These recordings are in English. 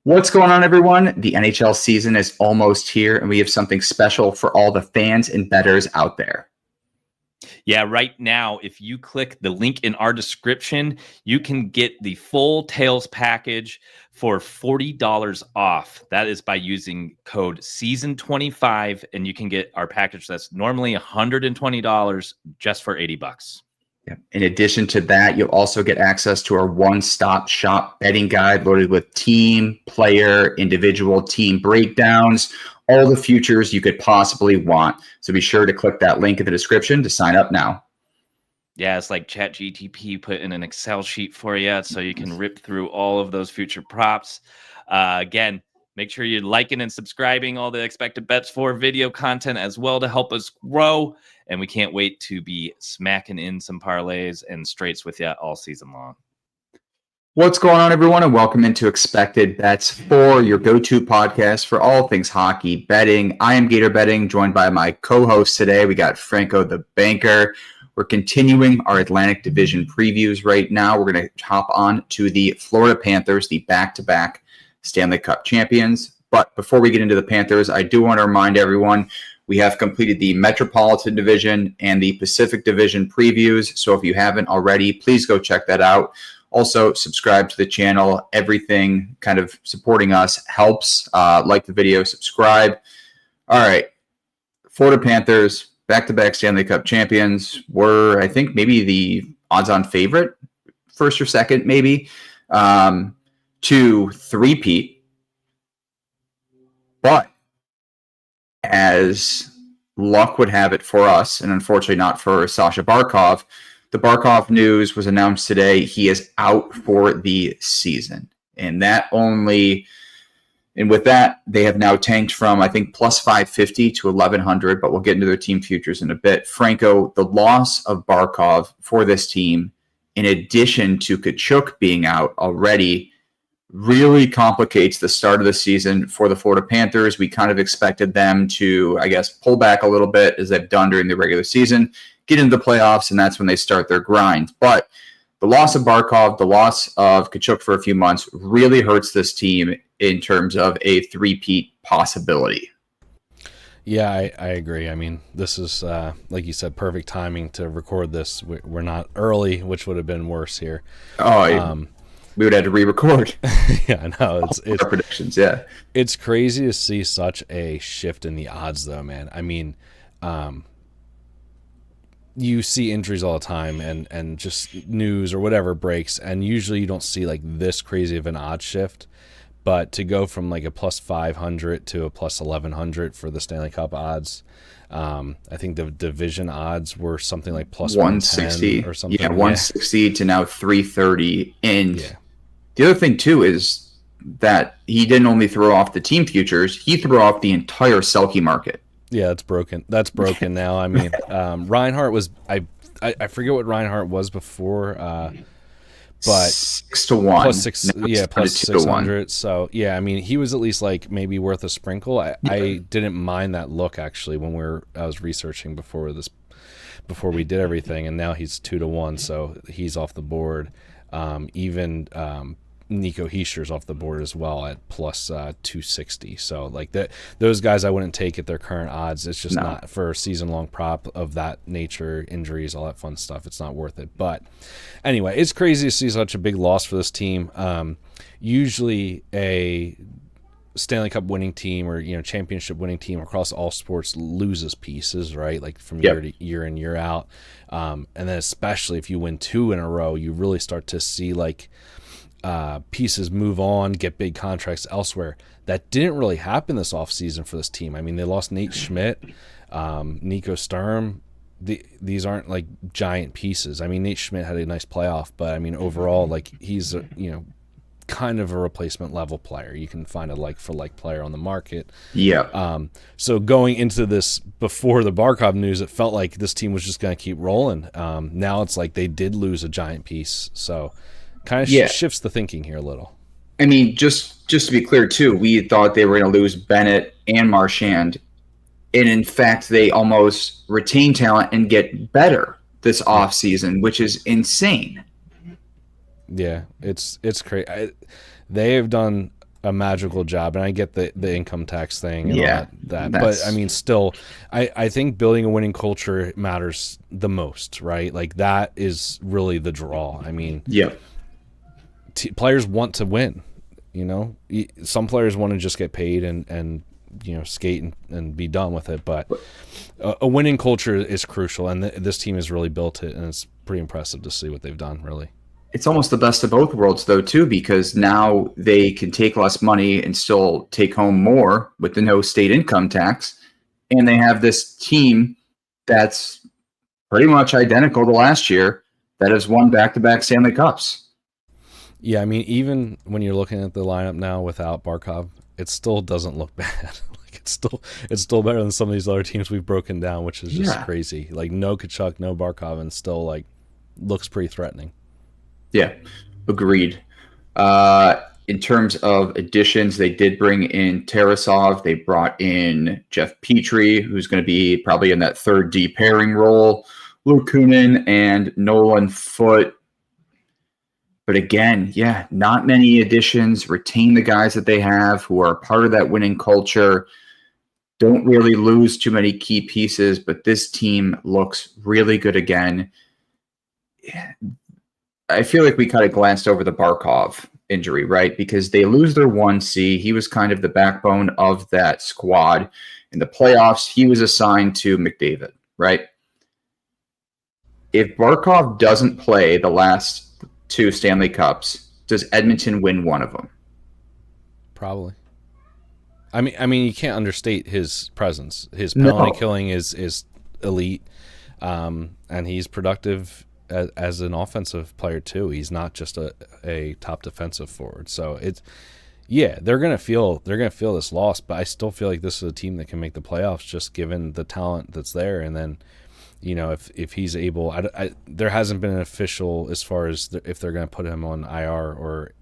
What's going on, everyone? The NHL season is almost here, and we have something special for all the fans and bettors out there. Yeah, right now, if you click the link in our description, you can get the full Tails package for $40 off. That is by using code SEASON25, and you can get our package that's normally $120 just for $80. In addition to that, you'll also get access to our one-stop shop betting guide loaded with team, player, individual team breakdowns, all the futures you could possibly want. So be sure to click that link in the description to sign up now. Yeah, it's like ChatGPT put in an Excel sheet for you so you can rip through all of those future props. Again, make sure you're liking and subscribing all the Expected Bets for video content as well to help us grow. And we can't wait to be smacking in some parlays and straights with you all season long. What's going on, everyone, and welcome into Expected Bets for your go-to podcast for all things hockey betting. I am Gator Betting, joined by my co-host today. We got Franco the Banker. We're continuing our Atlantic Division previews right now. We're going to hop on to the Florida Panthers, the back-to-back Stanley Cup champions. But before we get into the Panthers, I do want to remind everyone we have completed the Metropolitan Division and the Pacific Division previews. So if you haven't already, please go check that out. Also, subscribe to the channel. Everything kind of supporting us helps. Like the video, subscribe. All right. Florida Panthers, back-to-back Stanley Cup champions, were, I think, maybe the odds-on favorite, first or second, maybe, to three-peat. But as luck would have it for us, and unfortunately not for Sasha Barkov, the Barkov news was announced today. He is out for the season. And with that, they have now tanked from, I think, plus 550 to 1,100, but we'll get into their team futures in a bit. Franco, the loss of Barkov for this team, in addition to Tkachuk being out already, really complicates the start of the season for the Florida Panthers. We kind of expected them to, I guess, pull back a little bit as they've done during the regular season, get into the playoffs, and that's when they start their grind. But the loss of Barkov, the loss of Tkachuk for a few months really hurts this team in terms of a three-peat possibility. Yeah, I agree. I mean, this is, like you said, perfect timing to record this. We're not early, which would have been worse here. We would have to re-record. Yeah, I know. It's our predictions, yeah. It's crazy to see such a shift in the odds, though, man. I mean, you see injuries all the time and just news or whatever breaks, and usually you don't see like this crazy of an odd shift. But to go from like a plus 500 to a plus 1,100 for the Stanley Cup odds, I think the division odds were something like plus 160 or something. Yeah, 160 to now 330. And the other thing, too, is that he didn't only throw off the team futures, he threw off the entire Selke market. Yeah, it's broken. That's broken now. I mean, Reinhart was I forget what Reinhart was before, but 6-1 plus six, plus 600. So yeah, I mean, he was at least like maybe worth a sprinkle. I didn't mind that look actually when I was researching before we did everything, and now he's 2-1, so he's off the board. Even Nico Heischer's off the board as well at plus 260. So like those guys I wouldn't take at their current odds. It's just not for a season-long prop of that nature, injuries, all that fun stuff. It's not worth it. But anyway, it's crazy to see such a big loss for this team. Usually a Stanley Cup winning team or championship winning team across all sports loses pieces, right? Like from year to year in, year out. And then especially if you win 2 in a row, you really start to see like pieces move on, get big contracts elsewhere. That didn't really happen this offseason for this team. I mean, they lost Nate Schmidt, Nico Sturm. These aren't like giant pieces. I mean, Nate Schmidt had a nice playoff, but I mean, overall, like he's kind of a replacement level player. You can find a like for like player on the market. Yeah. So going into this before the Barkov news, it felt like this team was just going to keep rolling. Now it's like they did lose a giant piece. So kind of shifts the thinking here a little. I mean, just to be clear, too, we thought they were going to lose Bennett and Marchand. And in fact, they almost retain talent and get better this offseason, which is insane. Yeah, it's crazy. They have done a magical job, and I get the income tax thing and Yeah, all that. But I mean, still, I think building a winning culture matters the most, right? Like that is really the draw. I mean, players want to win. You know, some players want to just get paid and skate and be done with it. But a winning culture is crucial, and this team has really built it, and it's pretty impressive to see what they've done. Really. It's almost the best of both worlds, though, too, because now they can take less money and still take home more with the no state income tax. And they have this team that's pretty much identical to last year that has won back-to-back Stanley Cups. Yeah, I mean, even when you're looking at the lineup now without Barkov, it still doesn't look bad. Like it's still better than some of these other teams we've broken down, which is just crazy. Like no Tkachuk, no Barkov, and still like looks pretty threatening. Yeah, agreed. In terms of additions, they did bring in Tarasov. They brought in Jeff Petrie, who's going to be probably in that third D pairing role. Luke Kunin and Nolan Foote. But again, not many additions. Retain the guys that they have who are part of that winning culture. Don't really lose too many key pieces, but this team looks really good again. I feel like we kind of glanced over the Barkov injury, right? Because they lose their 1C. He was kind of the backbone of that squad. In the playoffs, he was assigned to McDavid, right? If Barkov doesn't play the last 2 Stanley Cups, does Edmonton win one of them? Probably. I mean, you can't understate his presence. His penalty killing is elite, and he's productive as an offensive player too. He's not just a top defensive forward. So they're gonna feel this loss, but I still feel like this is a team that can make the playoffs just given the talent that's there. And then, if he's able, there hasn't been an official as far as if they're gonna put him on IR or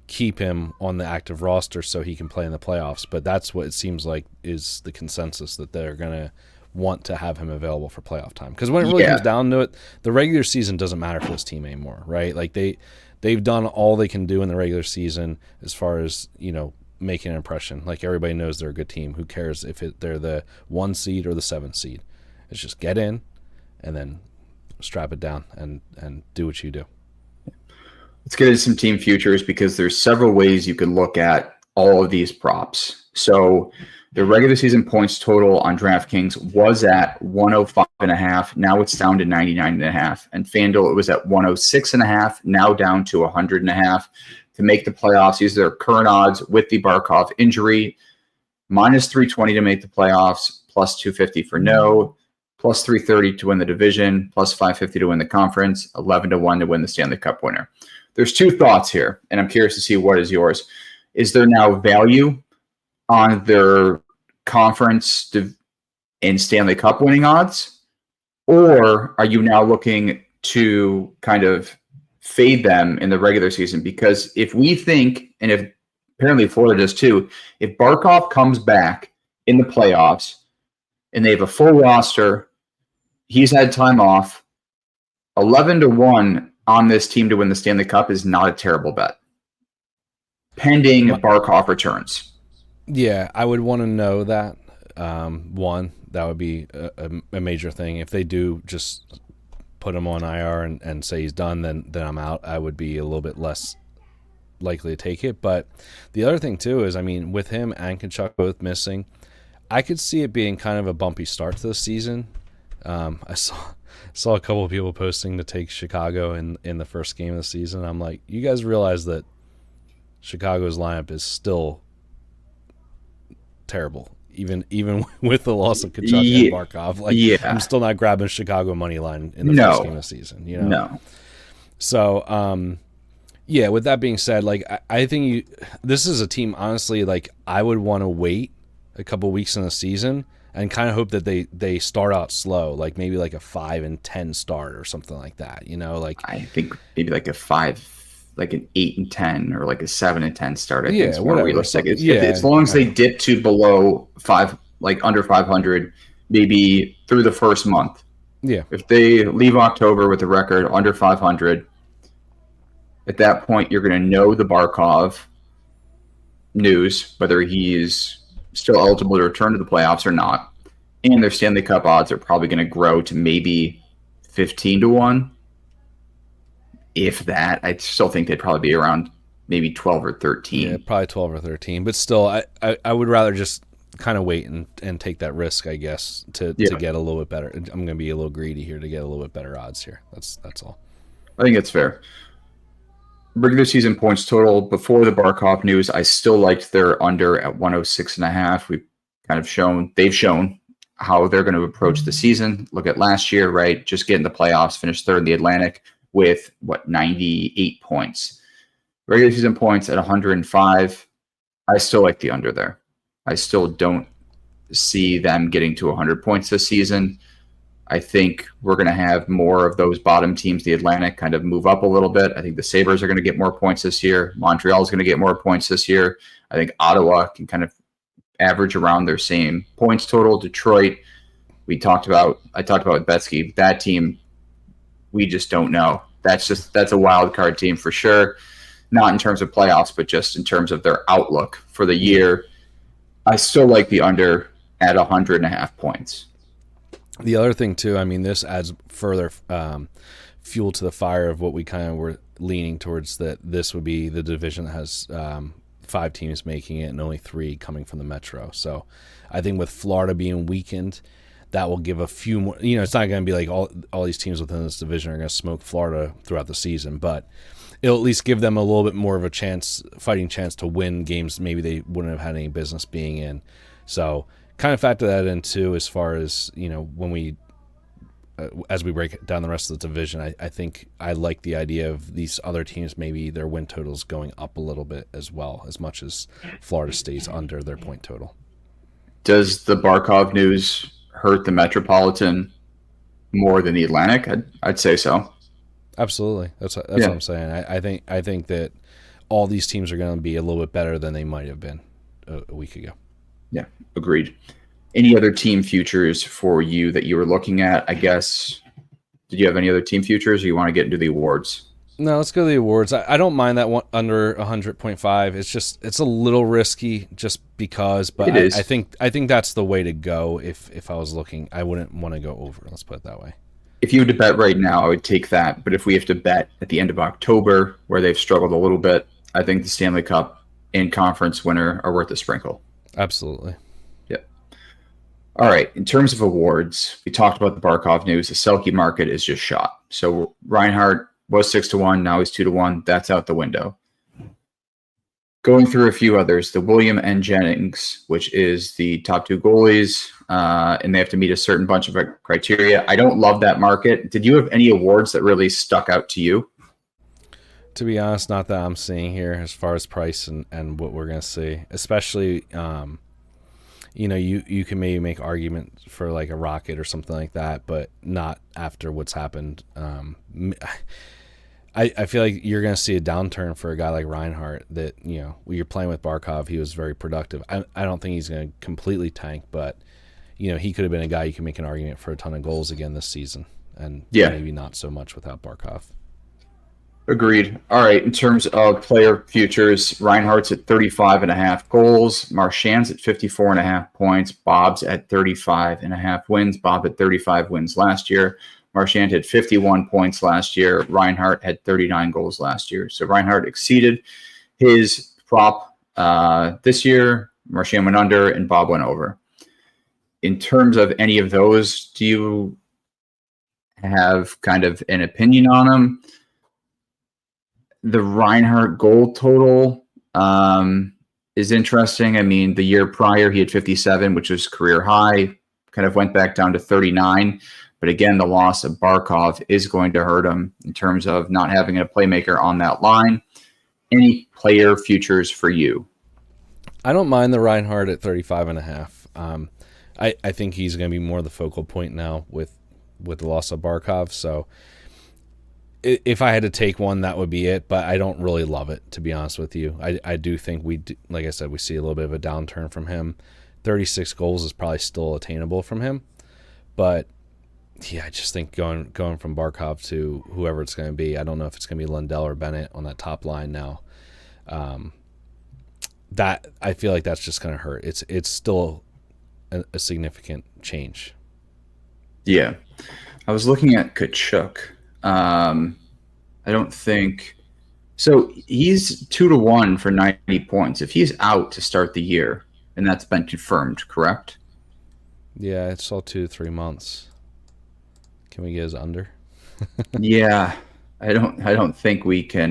keep him on the active roster so he can play in the playoffs. But that's what it seems like is the consensus, that they're gonna want to have him available for playoff time, because when it really comes down to it, the regular season doesn't matter for this team anymore, right? Like they've done all they can do in the regular season as far as making an impression. Like everybody knows they're a good team. Who cares if they're the 1 seed or the 7 seed? It's just get in and then strap it down and do what you do. Let's get into some team futures, because there's several ways you can look at all of these props. So the regular season points total on DraftKings was at 105.5. Now it's down to 99.5. And FanDuel, it was at 106.5. Now down to 100.5. To make the playoffs, these are their current odds with the Barkov injury. Minus 320 to make the playoffs. Plus 250 for no. Plus 330 to win the division. Plus 550 to win the conference. 11-1 to win the Stanley Cup winner. There's 2 thoughts here, and I'm curious to see what is yours. Is there now value on their conference and Stanley Cup winning odds, or are you now looking to kind of fade them in the regular season? Because if we think, and if apparently Florida does too, if Barkov comes back in the playoffs and they have a full roster, he's had time off, 11-1 on this team to win the Stanley Cup is not a terrible bet, pending Barkov returns. Yeah, I would want to know that. One, that would be a major thing. If they do just put him on IR and say he's done, then I'm out. I would be a little bit less likely to take it. But the other thing too is, I mean, with him and Tkachuk both missing, I could see it being kind of a bumpy start to the season. I saw a couple of people posting to take Chicago in the first game of the season. I'm like, you guys realize that Chicago's lineup is still terrible, even with the loss of Tkachuk and Barkov. Like, I'm still not grabbing Chicago money line in the first game of the season. No. So, with that being said, like I think this is a team, honestly, like I would want to wait a couple weeks in the season and kind of hope that they start out slow, like maybe like a 5-10 start or something like that. Like I think maybe like a 5, like an 8-10 or like a 7-10 start. I think it's more realistic. As long as they dip to below 5, like under 500, maybe through the first month. Yeah. If they leave October with a record under 500, at that point you're going to know the Barkov. news, whether he's still eligible to return to the playoffs or not, and their Stanley Cup odds are probably going to grow to maybe 15-1. If that, I still think they'd probably be around maybe 12 or 13. Yeah, probably 12 or 13. But still, I would rather just kind of wait and take that risk, I guess, to get a little bit better. I'm going to be a little greedy here to get a little bit better odds here. That's all. I think it's fair. Regular season points total before the Barkov news, I still liked their under at 106.5. They've shown how they're going to approach the season. Look at last year, right? Just get in the playoffs, finish third in the Atlantic with 98 points. Regular season points at 105. I still like the under there. I still don't see them getting to 100 points this season. I think we're going to have more of those bottom teams, the Atlantic, kind of move up a little bit. I think the Sabres are going to get more points this year. Montreal is going to get more points this year. I think Ottawa can kind of average around their same points total. Detroit, I talked about with Betsky. That team, we just don't know. That's a wild card team for sure. Not in terms of playoffs, but just in terms of their outlook for the year. I still like the under at 100.5 points. The other thing, too, I mean, this adds further fuel to the fire of what we kind of were leaning towards, that this would be the division that has 5 teams making it and only 3 coming from the Metro. So I think with Florida being weakened, that will give a few more. It's not going to be like all these teams within this division are going to smoke Florida throughout the season, but it'll at least give them a little bit more of a fighting chance to win games maybe they wouldn't have had any business being in. So kind of factor that in too, as far as when we as we break down the rest of the division. I think I like the idea of these other teams, maybe their win totals going up a little bit as well, as much as Florida stays under their point total. Does the Barkov news hurt the Metropolitan more than the Atlantic? I'd say so. Absolutely. That's what I'm saying. I think that all these teams are going to be a little bit better than they might have been a week ago. Yeah, agreed. Any other team futures for you that you were looking at? I guess, did you have any other team futures, or you want to get into the awards? No, let's go to the awards. I don't mind that one under 100.5. It's a little risky just because, but it is. I think that's the way to go. If I was looking, I wouldn't want to go over. Let's put it that way. If you had to bet right now, I would take that. But if we have to bet at the end of October, where they've struggled a little bit, I think the Stanley Cup and conference winner are worth a sprinkle. Absolutely. Yep. All right. In terms of awards, we talked about the Barkov news. The Selke market is just shot. So Reinhart was 6-1. Now he's 2-1. That's out the window. Going through a few others, the William N. Jennings, which is the top 2 goalies, and they have to meet a certain bunch of criteria. I don't love that market. Did you have any awards that really stuck out to you? To be honest, not that I'm seeing here as far as price and what we're going to see. Especially, you can maybe make arguments for like a Rocket or something like that, but not after what's happened. I feel like you're going to see a downturn for a guy like Reinhart that, when you're playing with Barkov, he was very productive. I don't think he's going to completely tank, but, he could have been a guy you can make an argument for a ton of goals again this season. And maybe not so much without Barkov. Agreed. All right. In terms of player futures, Reinhardt's at 35.5 goals. Marchand's at 54.5 points. Bob's at 35.5 wins. Bob had 35 wins last year. Marchand had 51 points last year. Reinhardt had 39 goals last year. So Reinhardt exceeded his prop this year. Marchand went under, and Bob went over. In terms of any of those, do you have kind of an opinion on them? The Reinhart goal total is interesting. I mean, the year prior, he had 57, which was career high, kind of went back down to 39. But again, the loss of Barkov is going to hurt him in terms of not having a playmaker on that line. Any player futures for you? I don't mind the Reinhart at 35.5. I think he's going to be more the focal point now with the loss of Barkov. So if I had to take one, that would be it. But I don't really love it, to be honest with you. I do think like I said, we see a little bit of a downturn from him. 36 goals is probably still attainable from him. But yeah, I just think going from Barkov to whoever it's going to be, I don't know if it's going to be Lundell or Bennett on that top line now. that I feel like that's just going to hurt. It's still a significant change. Yeah. I was looking at Kachuk. I don't think so. He's 2-1 for 90 points. If he's out to start the year, and that's been confirmed, correct? Yeah, it's all 2 to 3 months. Can we get his under? Yeah, I don't think we can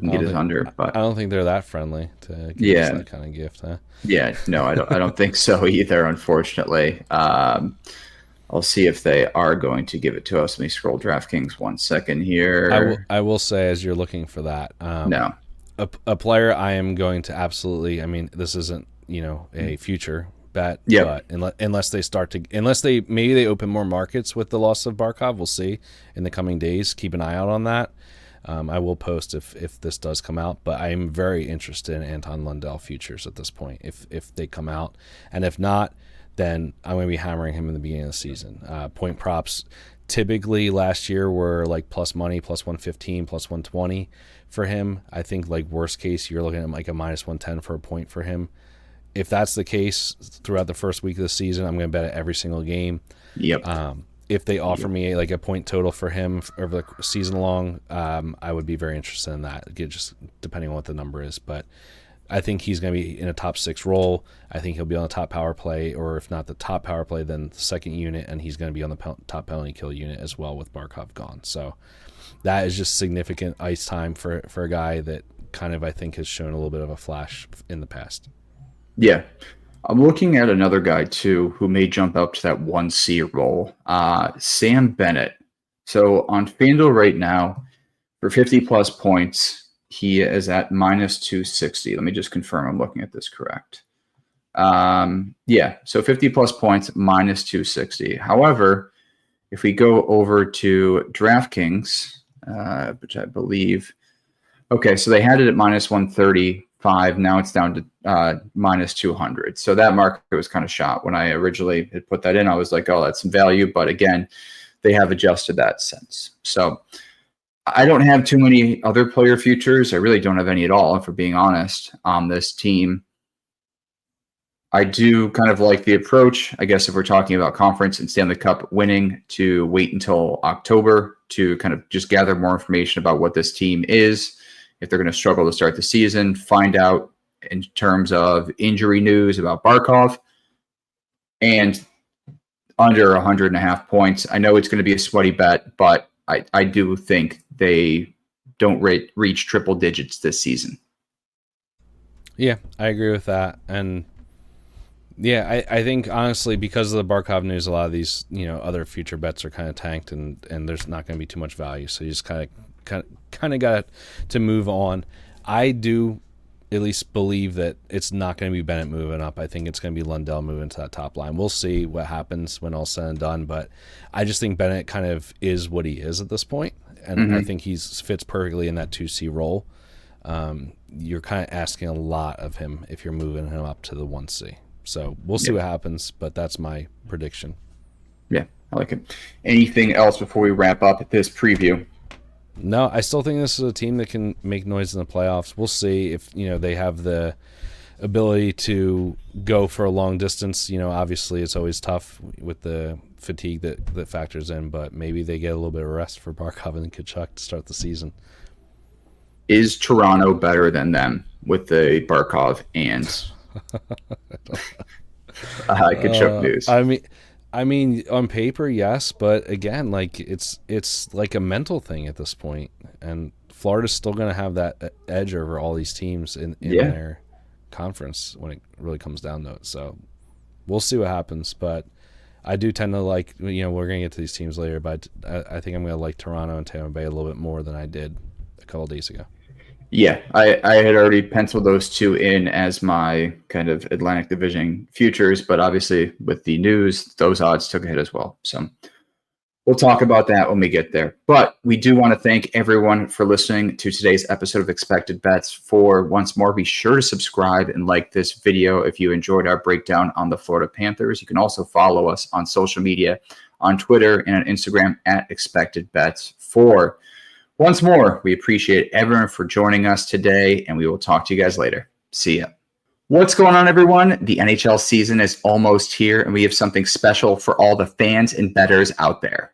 get his under, but I don't think they're that friendly to give us that kind of gift, huh? Yeah, no, I don't think so either, unfortunately. I'll see if they are going to give it to us. Let me scroll DraftKings 1 second here. I will say, as you're looking for that, no, a player I am going to absolutely. I mean, this isn't a future bet, yep. But unless they maybe they open more markets with the loss of Barkov, we'll see in the coming days. Keep an eye out on that. I will post if this does come out, but I am very interested in Anton Lundell futures at this point. If they come out, and if not, then I'm going to be hammering him in the beginning of the season. Point props typically last year were like plus money, plus 115, plus 120 for him. I think like worst case, you're looking at like a minus 110 for a point for him. If that's the case throughout the first week of the season, I'm going to bet it every single game. Yep. If they offer me like a point total for him over the season long, I would be very interested in that, just depending on what the number is. But I think he's going to be in a top 6 role. I think he'll be on the top power play, or if not the top power play, then the second unit, and he's going to be on the top penalty kill unit as well with Barkov gone. So that is just significant ice time for a guy that kind of, I think, has shown a little bit of a flash in the past. Yeah. I'm looking at another guy, too, who may jump up to that 1C role, Sam Bennett. So on FanDuel right now, for 50-plus points, he is at minus 260. Let me just confirm I'm looking at this correct. Yeah, so 50-plus points, minus 260. However, if we go over to DraftKings, which I believe – okay, so they had it at minus 135. Now it's down to minus 200. So that market was kind of shot. When I originally had put that in, I was like, oh, that's some value. But again, they have adjusted that since. So I don't have too many other player futures. I really don't have any at all, if we're being honest, on this team. I do kind of like the approach, I guess, if we're talking about conference and Stanley Cup winning, to wait until October to kind of just gather more information about what this team is, if they're going to struggle to start the season, find out in terms of injury news about Barkov, and under 100.5 points. I know it's going to be a sweaty bet, but I do think they don't reach triple digits this season. Yeah, I agree with that. And yeah, I think honestly, because of the Barkov news, a lot of these other future bets are kind of tanked, and there's not going to be too much value. So you just kind of got to move on. I do at least believe that it's not going to be Bennett moving up. I think it's going to be Lundell moving to that top line. We'll see what happens when all's said and done, but I just think Bennett kind of is what he is at this point, and I think he fits perfectly in that 2C role. You're kind of asking a lot of him if you're moving him up to the 1C. So we'll see what happens, but that's my prediction. Yeah, I like it. Anything else before we wrap up at this preview? No, I still think this is a team that can make noise in the playoffs. We'll see if they have the ability to go for a long distance. Obviously it's always tough with the fatigue that factors in, but maybe they get a little bit of rest for Barkov and Kachuk to start the season. Is Toronto better than them with the Barkov and Kachuk news? I mean, on paper, yes, but again, like it's like a mental thing at this point, and Florida's still going to have that edge over all these teams in their conference when it really comes down to it. So we'll see what happens, but I do tend to like, we're going to get to these teams later, but I think I'm going to like Toronto and Tampa Bay a little bit more than I did a couple of days ago. Yeah, I had already penciled those two in as my kind of Atlantic Division futures, but obviously with the news, those odds took a hit as well. So we'll talk about that when we get there. But we do want to thank everyone for listening to today's episode of Expected Bets. Once more, be sure to subscribe and like this video if you enjoyed our breakdown on the Florida Panthers. You can also follow us on social media, on Twitter and on Instagram at Expected Bets 4. Once more, we appreciate everyone for joining us today, and we will talk to you guys later. See ya. What's going on, everyone? The NHL season is almost here, and we have something special for all the fans and bettors out there.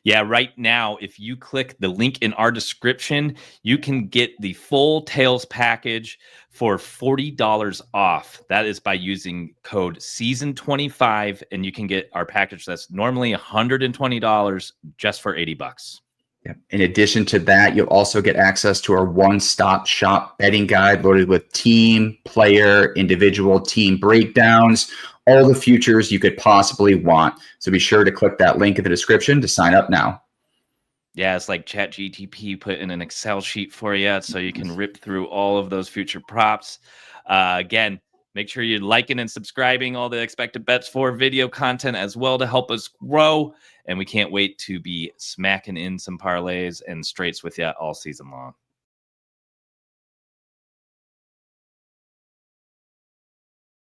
Yeah, right now, if you click the link in our description, you can get the full Tails package for $40 off. That is by using code SEASON25, and you can get our package that's normally $120 just for $80. Yep. In addition to that, you'll also get access to our one-stop shop betting guide loaded with team, player, individual team breakdowns, all the futures you could possibly want. So be sure to click that link in the description to sign up now. Yeah, it's like ChatGTP put in an Excel sheet for you so you can rip through all of those future props. Again, make sure you're liking and subscribing all the Expected Bets for video content as well to help us grow. And we can't wait to be smacking in some parlays and straights with you all season long.